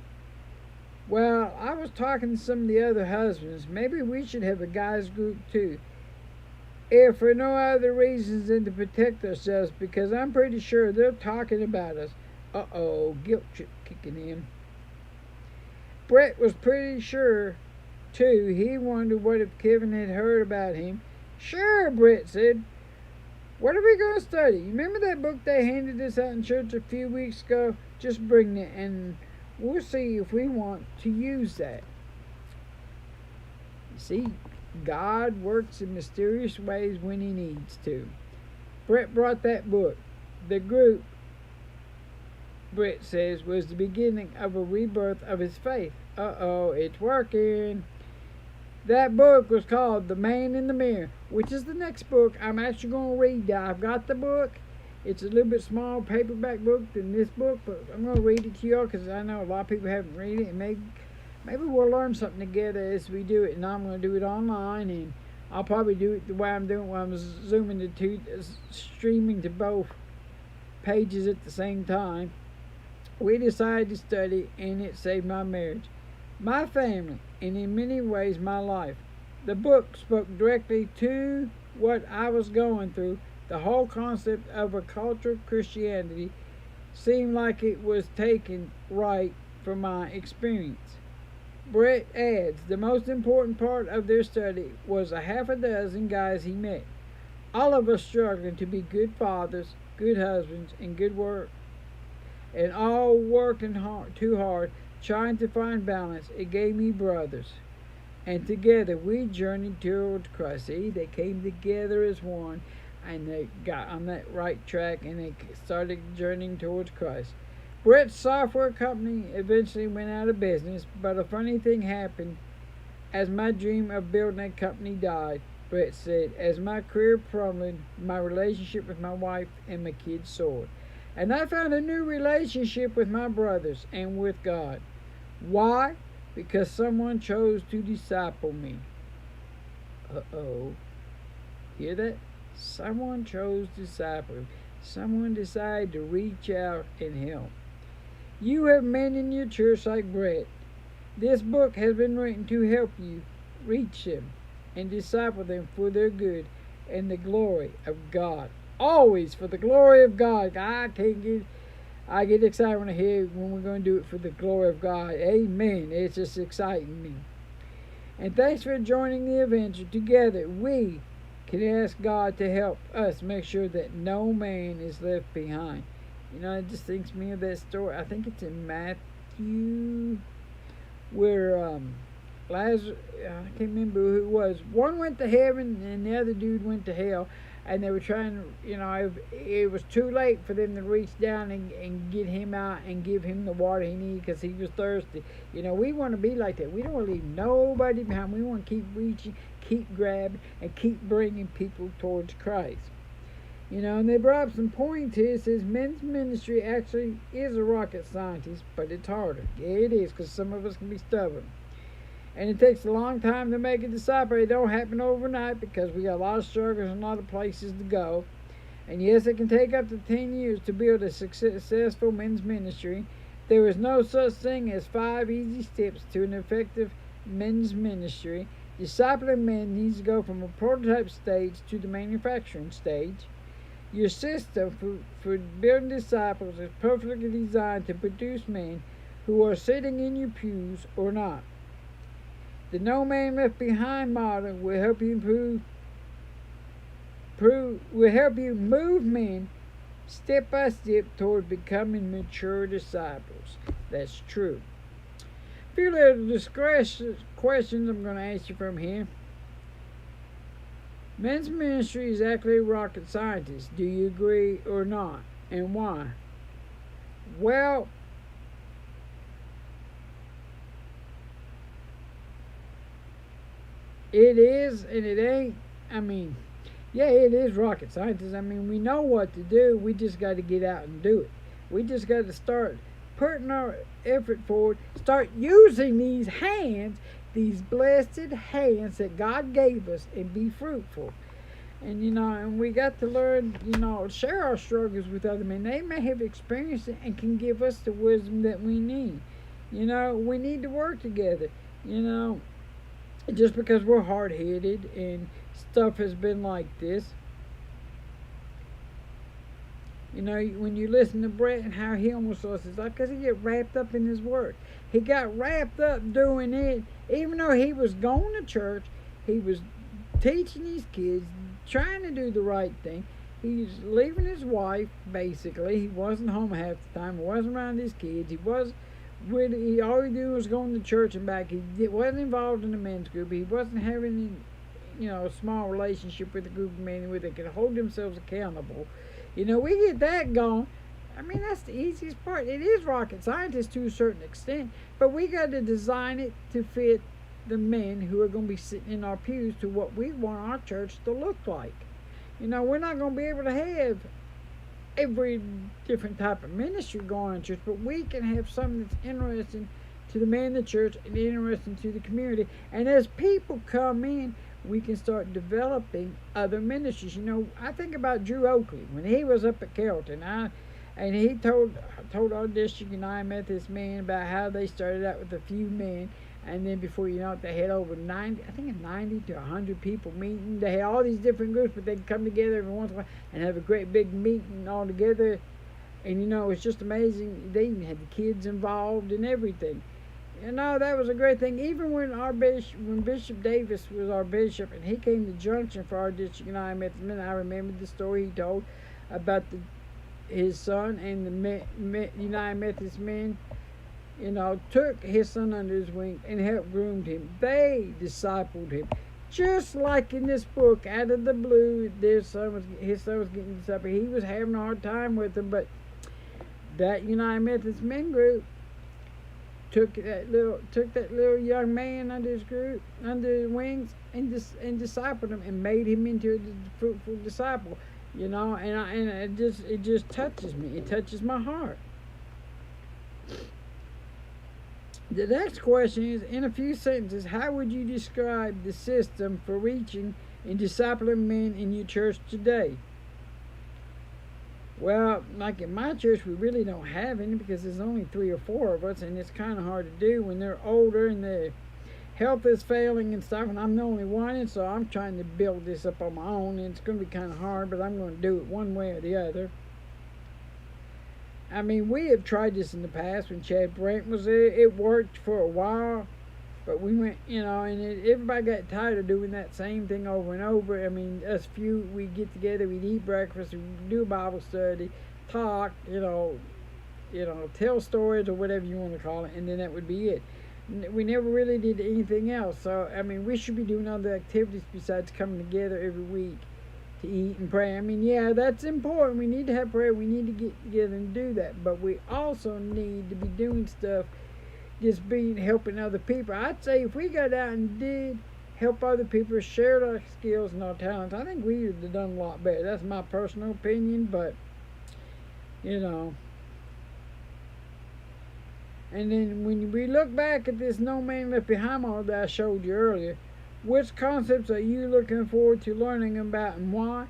Well, I was talking to some of the other husbands. Maybe we should have a guys group too. If for no other reasons than to protect ourselves, because I'm pretty sure they're talking about us. Uh-oh, guilt trip kicking in. Brett was pretty sure too. He wondered what if Kevin had heard about him. Sure, Brett said. What are we going to study? You remember that book they handed us out in church a few weeks ago? Just bring it and we'll see if we want to use that. You see, God works in mysterious ways when he needs to. Brett brought that book. The group, Brett says, was the beginning of a rebirth of his faith. Uh-oh, it's working. That book was called The Man in the Mirror, which is the next book I'm actually going to read. I've got the book. It's a little bit small paperback book than this book, but I'm going to read it to y'all because I know a lot of people haven't read it, and maybe we'll learn something together as we do it. And I'm going to do it online, and I'll probably do it the way I'm doing it, where I'm zooming the two, streaming to both pages at the same time. We decided to study, and it saved my marriage, my family, and in many ways my life. The book spoke directly to what I was going through. The whole concept of a cultural Christianity seemed like it was taken right from my experience. Brett adds, the most important part of their study was a half a dozen guys he met, all of us struggling to be good fathers, good husbands, and good work, and all working too hard, trying to find balance. It gave me brothers. And together we journeyed towards Christ. See, they came together as one, and they got on that right track, and they started journeying towards Christ. Brett's software company eventually went out of business, but a funny thing happened as my dream of building a company died. Brett said, as my career crumbled, my relationship with my wife and my kids soared. And I found a new relationship with my brothers and with God. Why? Because someone chose to disciple me. Uh-oh. Hear that? Someone chose to disciple. Someone decided to reach out and help. You have men in your church like Brett. This book has been written to help you reach them and disciple them for their good and the glory of God. Always for the glory of God. I get excited when I hear when we're going to do it for the glory of God. Amen. It's just exciting me. And thanks for joining the adventure. Together we can ask God to help us make sure that no man is left behind. You know, it just thinks me of that story. I think it's in Matthew where Lazarus, I can't remember who it was. One went to heaven and the other dude went to hell. And they were trying, it was too late for them to reach down and get him out and give him the water he needed because he was thirsty. We want to be like that. We don't want to leave nobody behind. We want to keep reaching, keep grabbing, and keep bringing people towards Christ. And they brought up some points here. It says men's ministry actually is a rocket scientist, but it's harder. Yeah, it is, because some of us can be stubborn. And it takes a long time to make a disciple. It don't happen overnight because we got a lot of struggles and a lot of places to go. And yes, it can take up to 10 years to build a successful men's ministry. There is no such thing as 5 easy steps to an effective men's ministry. Discipling men needs to go from a prototype stage to the manufacturing stage. Your system for building disciples is perfectly designed to produce men who are sitting in your pews or not. The No Man Left Behind model will help you move men step by step toward becoming mature disciples. That's true. A few little questions I'm going to ask you from here. Men's ministry is actually rocket scientist. Do you agree or not? And why? Well, it is and it ain't. Yeah, it is rocket scientist. We know what to do. We just got to get out and do it. We just got to start putting our effort forward. Start using these hands, these blessed hands that God gave us, and be fruitful. And and we got to learn, share our struggles with other men. They may have experienced it and can give us the wisdom that we need. We need to work together. Just because we're hard-headed and stuff has been like this. When you listen to Brett and how he almost lost his life because he get wrapped up in his work. He got wrapped up doing it, even though he was going to church, he was teaching his kids, trying to do the right thing. He's leaving his wife, basically. He wasn't home half the time. He wasn't around his kids. All he did was going to church and back. He wasn't involved in the men's group. He wasn't having, a small relationship with a group of men where they could hold themselves accountable. We get that going. That's the easiest part. It is rocket scientist to a certain extent, but we got to design it to fit the men who are going to be sitting in our pews to what we want our church to look like. We're not going to be able to have every different type of ministry going in church, but we can have something that's interesting to the man in the church and interesting to the community. And as people come in, we can start developing other ministries. I think about Drew Oakley when he was up at Carrollton. And he told our district United Methodist men about how they started out with a few men, and then before you know it, they had over 90 to 100 people meeting. They had all these different groups, but they'd come together every once in a while and have a great big meeting all together. And it's just amazing. They even had the kids involved and everything. That was a great thing. Even when Bishop Davis was our bishop, and he came to Junction for our district United Methodist Men, I remember the story he told about his son and the United Methodist men. Took his son under his wing and helped groom him. They discipled him, just like in this book. Out of the blue, his son was getting discipled. He was having a hard time with them, but that United Methodist Men group took that little young man under his wings, and discipled him and made him into a fruitful disciple. And it just touches me. It touches my heart. The next question is, in a few sentences, how would you describe the system for reaching and discipling men in your church today? Well, like in my church, we really don't have any because there's only 3 or 4 of us, and it's kind of hard to do when they're older and their health is failing and stuff, and I'm the only one, and so I'm trying to build this up on my own, and it's going to be kind of hard, but I'm going to do it one way or the other. I mean, we have tried this in the past when Chad Brent was there. It worked for a while, but we went, everybody got tired of doing that same thing over and over. I mean, us few, we'd get together, we'd eat breakfast, we'd do a Bible study, talk, tell stories or whatever you want to call it, and then that would be it. We never really did anything else. So, I mean, we should be doing other activities besides coming together every week to eat and pray. I mean, yeah, that's important. We need to have prayer. We need to get together and do that. But we also need to be doing stuff, just helping other people. I'd say if we got out and did help other people, shared our skills and our talents, I think we would have done a lot better. That's my personal opinion, but, And then when we look back at this No Man Left Behind model that I showed you earlier, which concepts are you looking forward to learning about and why?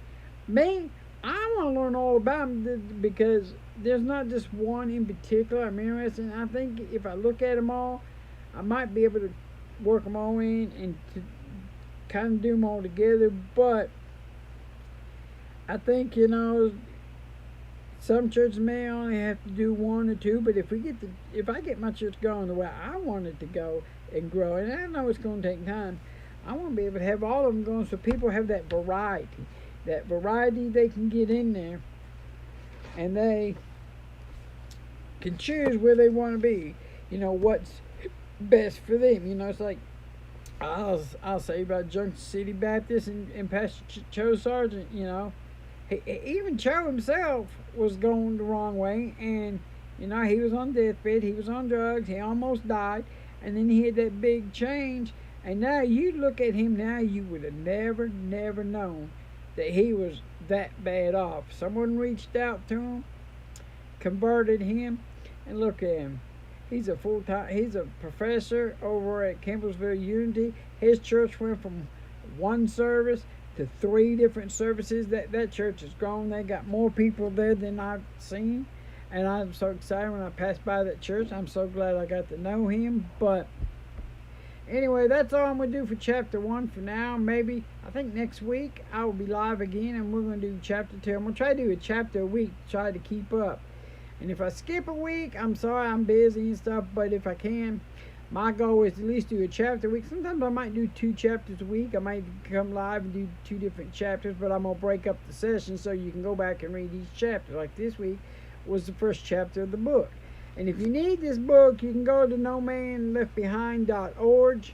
Me, I want to learn all about them because there's not just one in particular I'm interested in. I think if I look at them all, I might be able to work them all in and to kind of do them all together. But I think, some churches may only have to do 1 or 2, but if I get my church going the way I want it to go and grow, and I know it's going to take time, I want to be able to have all of them going so people have that variety. That variety they can get in there, and they can choose where they want to be. What's best for them. It's like I'll say about Junction City Baptist and Pastor Joe Sargent. Even Joe himself was going the wrong way, and he was on deathbed, he was on drugs, he almost died, and then he had that big change. And now you look at him now, you would have never known that he was that bad off. Someone reached out to him, converted him, and look at him. He's a professor over at Campbellsville Unity. His church went from 1 service to 3 different services. That church has grown. They got more people there than I've seen. And I'm so excited when I pass by that church. I'm so glad I got to know him. But anyway, that's all I'm going to do for chapter 1 for now. Maybe, I think next week I will be live again and we're going to do chapter 2. I'm going to try to do a chapter a week to try to keep up. And if I skip a week, I'm sorry, I'm busy and stuff. But if I can, my goal is to at least do a chapter a week. Sometimes I might do 2 chapters a week. I might come live and do 2 different chapters. But I'm going to break up the session so you can go back and read each chapter. Like this week was the first chapter of the book. And if you need this book, you can go to nomanleftbehind.org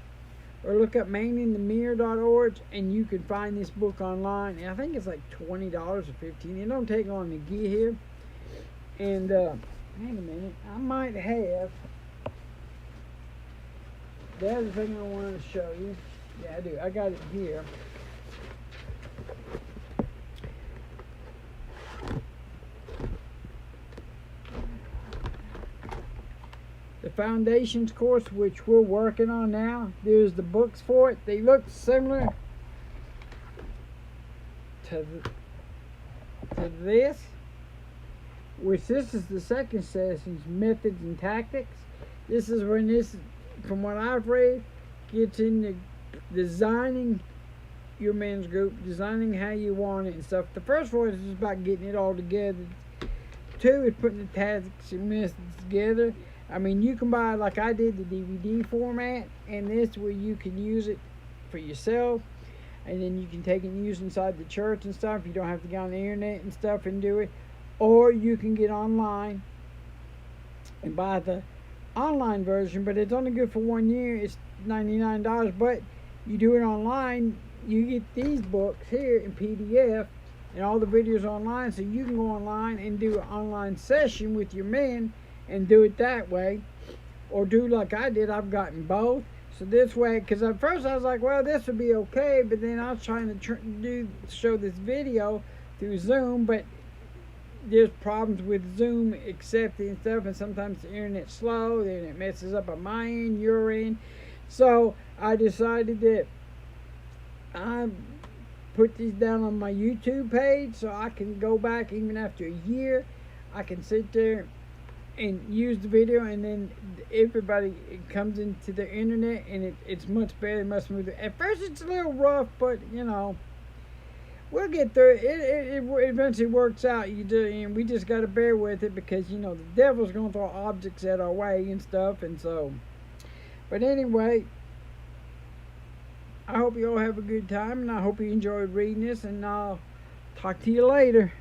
or look up maninthemirror.org and you can find this book online. And I think it's like $20 or $15. It don't take long to get here. And hang a minute, I might have the other thing I wanted to show you. Yeah, I do. I got it here. The Foundations course, which we're working on now, there's the books for it. They look similar to this, which this is the second session's methods and tactics. This is when this, from what I've read, gets into designing your men's group, designing how you want it and stuff. The first one is just about getting it all together too is putting the tactics and methods together. I mean, you can buy, like I did, the DVD format, and this where you can use it for yourself, and then you can take it and use it inside the church and stuff. You don't have to go on the internet and stuff and do it. Or you can get online and buy the online version, but it's only good for 1 year. It's $99, but you do it online, you get these books here in PDF and all the videos online, so you can go online and do an online session with your men and do it that way, or do like I did. I've gotten both. So this way, because at first I was like, well, this would be okay, but then I was trying to show this video through Zoom, but there's problems with Zoom accepting stuff, and sometimes the internet's slow, then it messes up on my end, your end. So I decided that I put these down on my YouTube page, so I can go back even after a year. I can sit there and use the video, and then everybody comes into the internet, and it's much better, much smoother. At first it's a little rough, but you know, we'll get through it. It eventually works out. And we just got to bear with it, because you know the devil's going to throw objects at our way and stuff. And so, but anyway, I hope you all have a good time, and I hope you enjoyed reading this, and I'll talk to you later.